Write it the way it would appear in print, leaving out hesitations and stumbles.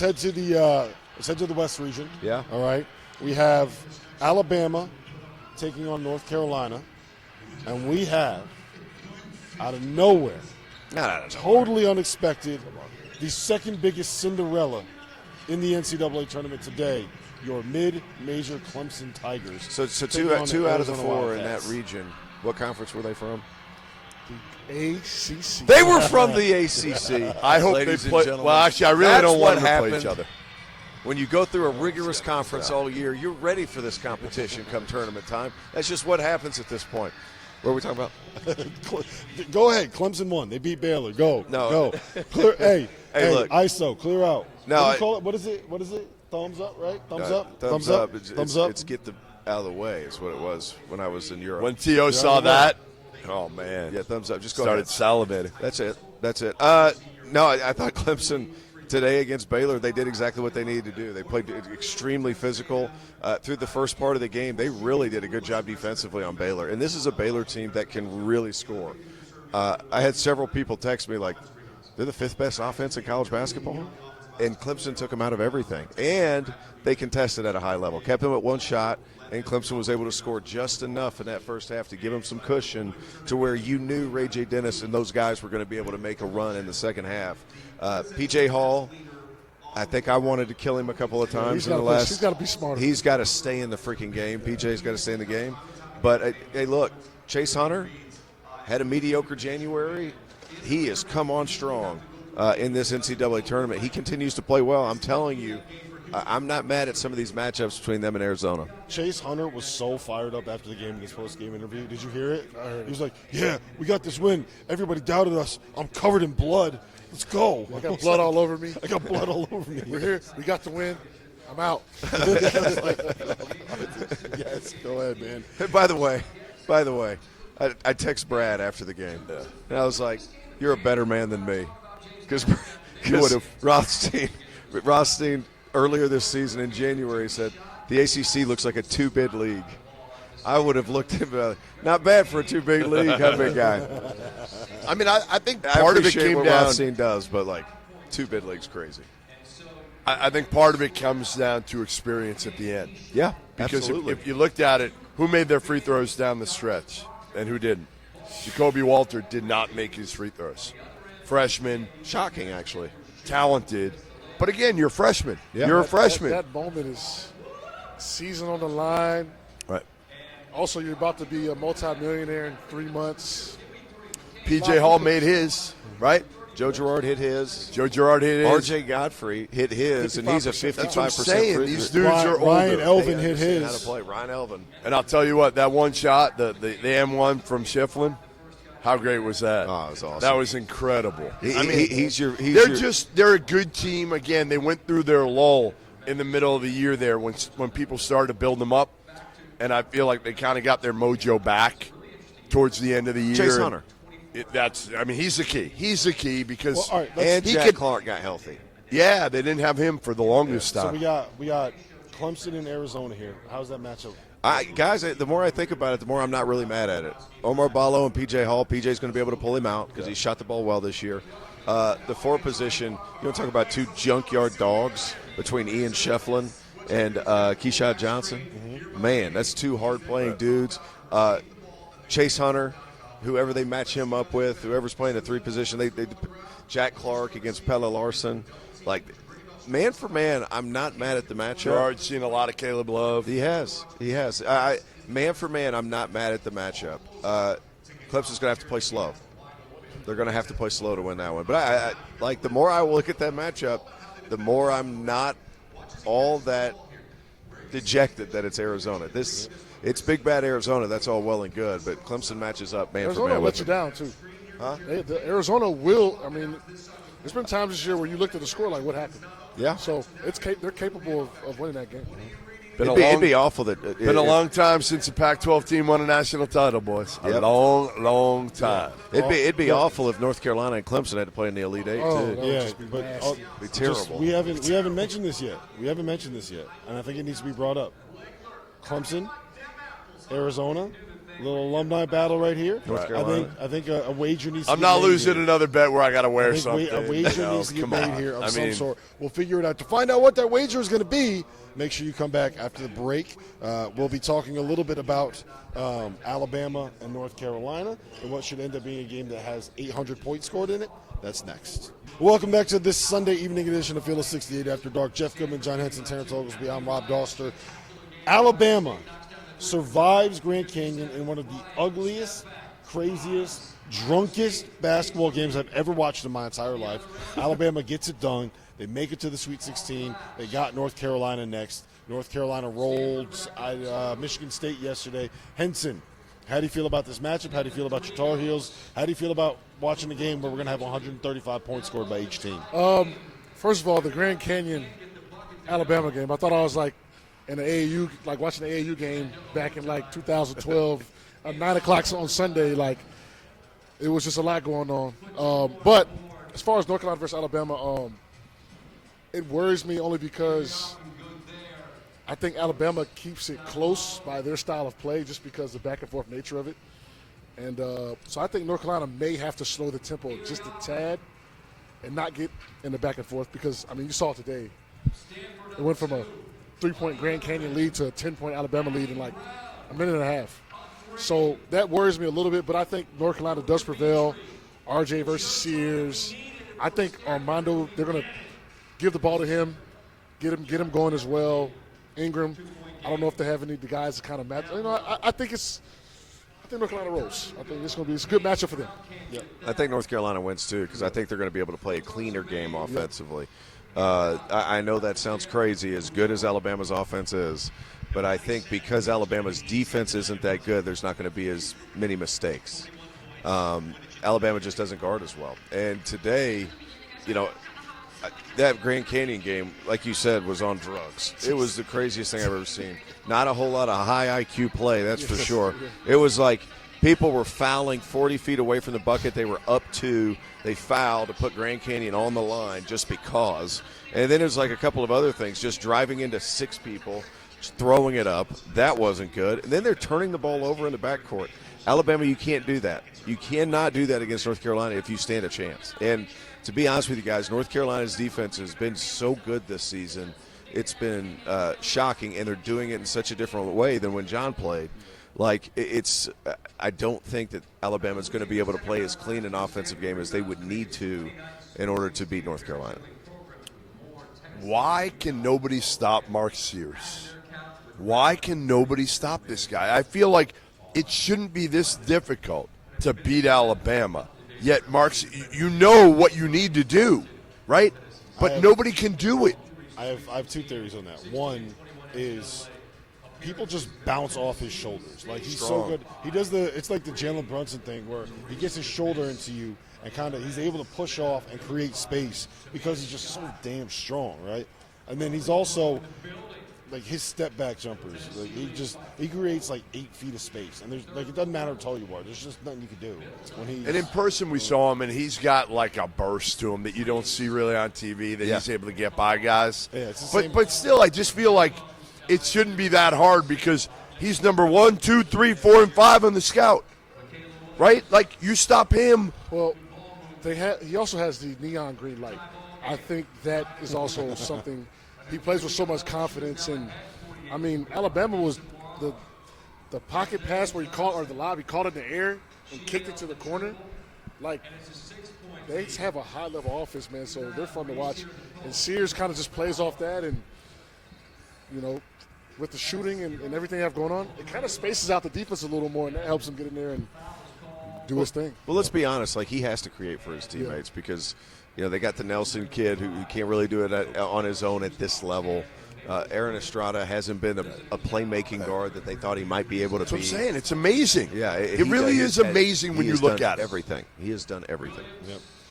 Let's head to the West Region. Yeah. All right. We have Alabama taking on North Carolina, and we have, out of nowhere, totally unexpected, the second biggest Cinderella in the NCAA tournament today, your mid-major Clemson Tigers. So two out of the four in that region. What conference were they from? The ACC. They were from the ACC. I hope they play. Well, actually, I really don't want them to play each other. When you go through a rigorous conference all year, you're ready for this competition come tournament time. That's just what happens at this point. What are we talking about? Go ahead. Clemson won. They beat Baylor. Go. No. Go. Clear, hey, look. ISO, clear out. No, What do you call it? What is it? Thumbs up, right? Thumbs up? Thumbs up. Thumbs up. It's get out of the way is what it was when I was in Europe. When T.O. saw that, oh, man. Yeah, thumbs up. Just go started ahead. salivating. That's it. No, I thought Clemson today against Baylor, they did exactly what they needed to do. They played extremely physical. Through the first part of the game, they really did a good job defensively on Baylor. And this is a Baylor team that can really score. I had several people text me like, they're the fifth best offense in college basketball? And Clemson took them out of everything. And they contested at a high level, kept them at one shot, and Clemson was able to score just enough in that first half to give them some cushion to where you knew Ray J. Dennis and those guys were going to be able to make a run in the second half. P.J. Hall, I think I wanted to kill him a couple of times in the last. He's got to be smarter. He's got to stay in the freaking game. P.J.'s got to stay in the game. But, hey, look, Chase Hunter had a mediocre January. He has come on strong in this NCAA tournament. He continues to play well. I'm telling you, I'm not mad at some of these matchups between them and Arizona. Chase Hunter was so fired up after the game in his post-game interview. Did you hear it? He was like, yeah, we got this win. Everybody doubted us. I'm covered in blood. Let's go. I got blood all over me. I got blood all over me. We're here. We got the win. I'm out. Yes, go ahead, man. By the way, I text Brad after the game. Yeah. And I was like, you're a better man than me. Because Rothstein earlier this season in January said the ACC looks like a two-bid league. I would have looked at him, not bad for a two-bid league, huh, big guy? I mean, I think part of it came what down. Rothstein does, but like two-bid league's crazy. I think part of it comes down to experience at the end. Yeah, because absolutely. if you looked at it, who made their free throws down the stretch and who didn't? Jacoby Walter did not make his free throws. Freshman, Shocking, actually. talented, but again, you're a freshman. Yeah. You're a freshman. That moment is season on the line. Right. Also, you're about to be a multimillionaire in 3 months. P.J. Hall made his, right? Joe Girard hit his. Joe Girard hit his. R.J. Godfrey hit his, and he's a 55%. That's what I'm saying. free These throw. dudes are older. Ryan Elvin They hit understand how to his. play. Ryan Elvin. And I'll tell you what, that one shot, the M1 from Shiflin, how great was that? Oh, it was awesome. That was incredible. They're a good team. Again, they went through their lull in the middle of the year there when people started to build them up, and I feel like they kind of got their mojo back towards the end of the year. Chase Hunter. He's the key. He's the key because Well, all right, And Jack Clark got healthy. yeah, they didn't have him for the longest So time. we got Clemson and Arizona here. How's that matchup? Guys, the more I think about it, the more I'm not really mad at it. Omar Ballo and P.J. Hall. P.J.'s going to be able to pull him out because he shot the ball well this year. The forward position, you want to talk about two junkyard dogs between Ian Shefflin and Keyshawn Johnson? Mm-hmm. Man, that's two hard-playing dudes. Chase Hunter, whoever they match him up with, whoever's playing the three position, they Jack Clark against Pelle Larson. Like, man for man, I'm not mad at the matchup. Gerard's seen a lot of Caleb Love. He has. Man for man, I'm not mad at the matchup. Clemson's going to have to play slow. They're going to have to play slow to win that one. But I like the more I look at that matchup, the more I'm not all that dejected that it's Arizona. It's big bad Arizona. That's all well and good, but Clemson matches up man Arizona for man. let you down too. Huh? Arizona will. I mean, there's been times this year where you looked at the score like, what happened? Yeah. So they're capable of winning that game. It'd be awful that Been a long time since a Pac-12 team won a national title, boys. Yep. A long time. It'd be awful if North Carolina and Clemson had to play in the Elite Eight Oh, too. no. Yeah, just be but nasty. It'd be terrible. we haven't mentioned this yet. And I think it needs to be brought up. Clemson, Arizona, Little alumni battle right here. North Carolina. I think a wager needs to be I'm not made losing here. another bet where I got to wear I think something. a wager needs to get come made on. here of I some mean, sort. We'll figure it out. To find out what that wager is going to be, make sure you come back after the break. We'll be talking a little bit about Alabama and North Carolina and what should end up being a game that has 800 points scored in it. That's next. Welcome back to this Sunday evening edition of Field of 68 After Dark. Jeff Goodman, John Henson, Terrence Oglesby. I'm Rob Doster. Alabama survives Grand Canyon in one of the ugliest, craziest, drunkest basketball games I've ever watched in my entire life. Alabama gets it done. They make it to the Sweet 16. They got North Carolina next. North Carolina rolled Michigan State yesterday. Henson, how do you feel about this matchup? How do you feel about your Tar Heels? How do you feel about watching a game where we're going to have 135 points scored by each team? First of all, the Grand Canyon Alabama game, I thought I was like in the AAU, like watching the AAU game back in like 2012 at 9 o'clock on Sunday. Like, it was just a lot going on. But as far as North Carolina versus Alabama, it worries me only because I think Alabama keeps it close by their style of play just because of the back and forth nature of it. And so I think North Carolina may have to slow the tempo just a tad and not get in the back and forth because, I mean, you saw it today. It went from a 3-point Grand Canyon lead to a 10-point Alabama lead in like a minute and a half. So that worries me a little bit, but I think North Carolina does prevail. RJ versus Sears. I think Armando, they're going to give the ball to him, get him going as well. Ingram, I don't know if they have any of the guys to kind of match. You know, I think North Carolina rolls. I think it's a good matchup for them. Yeah. I think North Carolina wins too because I think they're going to be able to play a cleaner game offensively. I know that sounds crazy, as good as Alabama's offense is, but I think because Alabama's defense isn't that good, there's not going to be as many mistakes. Alabama just doesn't guard as well. And today, you know, that Grand Canyon game, like you said, was on drugs. It was the craziest thing I've ever seen. Not a whole lot of high IQ play, that's for sure. It was like people were fouling 40 feet away from the bucket. They were up 2. They fouled to put Grand Canyon on the line just because. And then it was like a couple of other things, just driving into 6 people, just throwing it up. That wasn't good. And then they're turning the ball over in the backcourt. Alabama, you can't do that. You cannot do that against North Carolina if you stand a chance. And to be honest with you guys, North Carolina's defense has been so good this season. It's been shocking, and they're doing it in such a different way than when John played. Like, I don't think that Alabama's going to be able to play as clean an offensive game as they would need to in order to beat North Carolina. Why can nobody stop Mark Sears? Why can nobody stop this guy? I feel like it shouldn't be this difficult to beat Alabama. Yet, Mark, you know what you need to do, right? But nobody can do it. I have 2 theories on that. One is people just bounce off his shoulders. Like, he's so good. He does it's like the Jalen Brunson thing where he gets his shoulder into you and he's able to push off and create space because he's just so damn strong, right? And then he's also, like, his step back jumpers, like, he creates like 8 feet of space, and there's like, it doesn't matter how tall you are. There's just nothing you can do And in person, we saw him, and he's got like a burst to him that you don't see really on TV. That he's able to get by guys. Yeah, it's the same. But still, I just feel like it shouldn't be that hard because he's number 1, 2, 3, 4, and 5 on the scout, right? Like, you stop him. Well, he also has the neon green light. I think that is also something. He plays with so much confidence, and I mean, Alabama was the pocket pass where he caught, or the lob, he caught it in the air and kicked it to the corner. Like, they just have a high level offense, man. So they're fun to watch. And Sears kind of just plays off that, and you know, with the shooting and everything they have going on, it kind of spaces out the defense a little more, and that helps him get in there and do his thing. Well, let's be honest. Like, he has to create for his teammates because, you know, they got the Nelson kid who can't really do it on his own at this level. Aaron Estrada hasn't been a playmaking guard that they thought he might be able to be. That's what I'm saying. It's amazing. Yeah, it really is amazing when you look at it. Everything. He has done everything. Yep.